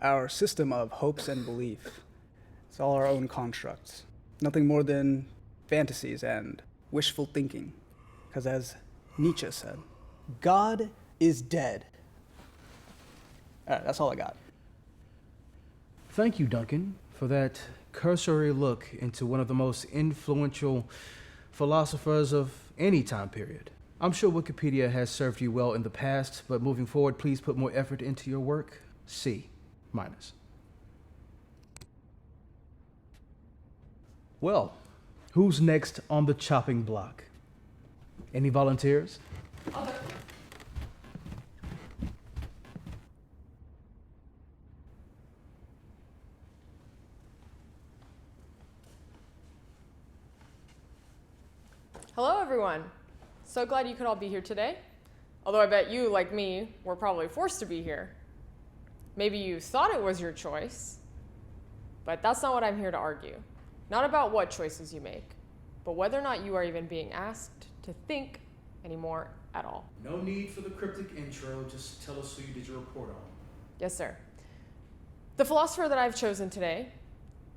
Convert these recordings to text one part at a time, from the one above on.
our system of hopes and belief. It's all our own constructs. Nothing more than fantasies and wishful thinking. Because as Nietzsche said, God is dead. All right, that's all I got. Thank you, Duncan, for that cursory look into one of the most influential philosophers of any time period. I'm sure Wikipedia has served you well in the past, but moving forward, please put more effort into your work. C-. Well, who's next on the chopping block? Any volunteers? Hello, everyone. So glad you could all be here today. Although I bet you, like me, were probably forced to be here. Maybe you thought it was your choice, but that's not what I'm here to argue. Not about what choices you make, but whether or not you are even being asked to think anymore at all. No need for the cryptic intro, just tell us who you did your report on. Yes, sir. The philosopher that I've chosen today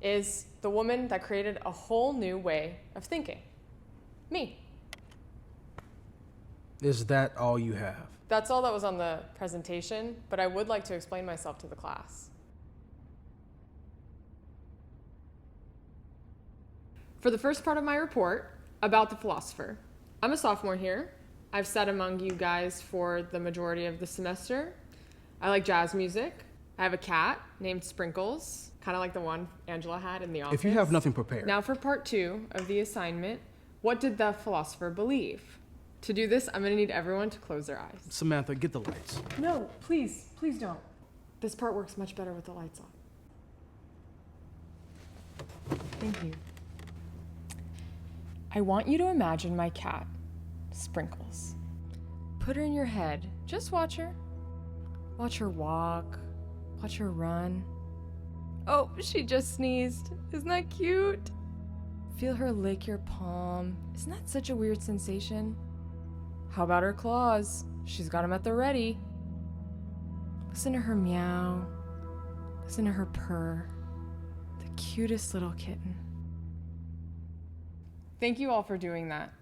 is the woman that created a whole new way of thinking. Me. Is that all you have? That's all that was on the presentation, but I would like to explain myself to the class. For the first part of my report about the philosopher, I'm a sophomore here. I've sat among you guys for the majority of the semester. I like jazz music. I have a cat named Sprinkles, kind of like the one Angela had in the office. If you have nothing prepared. Now for part 2 of the assignment, what did the philosopher believe? To do this, I'm going to need everyone to close their eyes. Samantha, get the lights. No, please don't. This part works much better with the lights on. Thank you. I want you to imagine my cat, Sprinkles. Put her in your head. Just watch her. Watch her walk. Watch her run. Oh, she just sneezed. Isn't that cute? Feel her lick your palm. Isn't that such a weird sensation? How about her claws? She's got them at the ready. Listen to her meow. Listen to her purr. The cutest little kitten. Thank you all for doing that.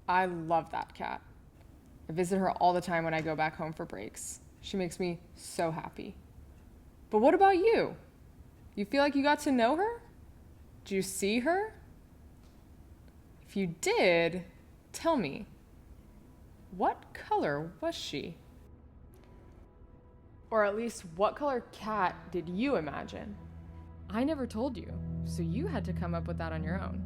I love that cat. I visit her all the time when I go back home for breaks. She makes me so happy. But what about you? You feel like you got to know her? Did you see her? If you did, tell me, what color was she? Or at least, what color cat did you imagine? I never told you, so you had to come up with that on your own.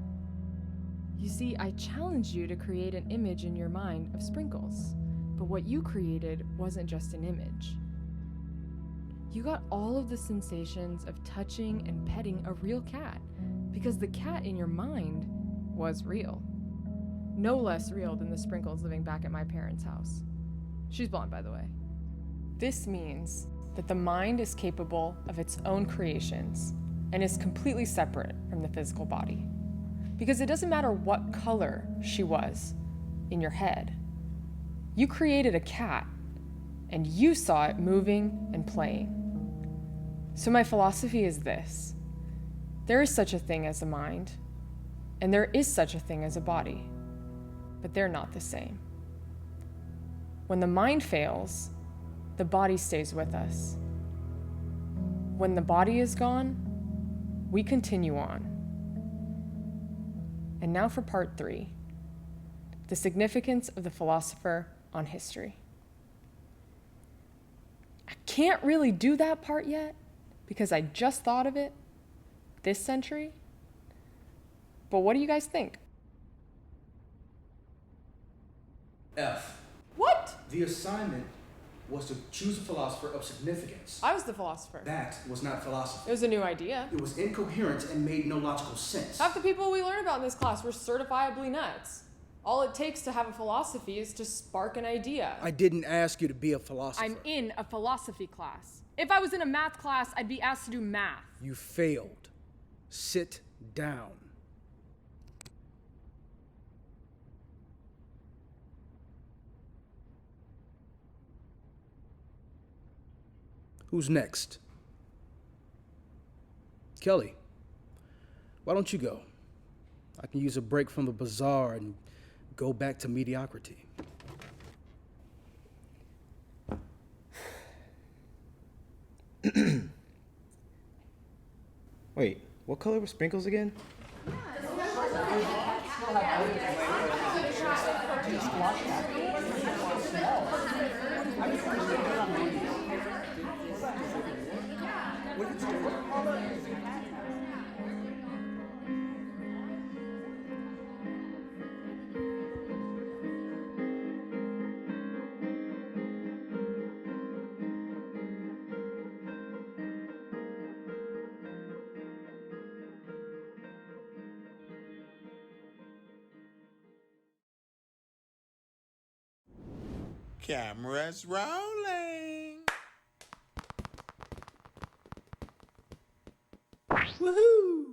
You see, I challenged you to create an image in your mind of Sprinkles, but what you created wasn't just an image. You got all of the sensations of touching and petting a real cat, because the cat in your mind was real. No less real than the Sprinkles living back at my parents' house. She's blonde, by the way. This means that the mind is capable of its own creations and is completely separate from the physical body. Because it doesn't matter what color she was in your head. You created a cat, and you saw it moving and playing. So my philosophy is this: there is such a thing as a mind, and there is such a thing as a body, but they're not the same. When the mind fails, the body stays with us. When the body is gone, we continue on. And now for part 3, the significance of the philosopher on history. I can't really do that part yet because I just thought of it this century. But what do you guys think? F. What? The assignment was to choose a philosopher of significance. I was the philosopher. That was not philosophy. It was a new idea. It was incoherent and made no logical sense. Half the people we learn about in this class were certifiably nuts. All it takes to have a philosophy is to spark an idea. I didn't ask you to be a philosopher. I'm in a philosophy class. If I was in a math class, I'd be asked to do math. You failed. Sit down. Who's next? Kelly, why don't you go? I can use a break from the bazaar and go back to mediocrity. Wait, what color were sprinkles again? Cameras rolling. Woohoo!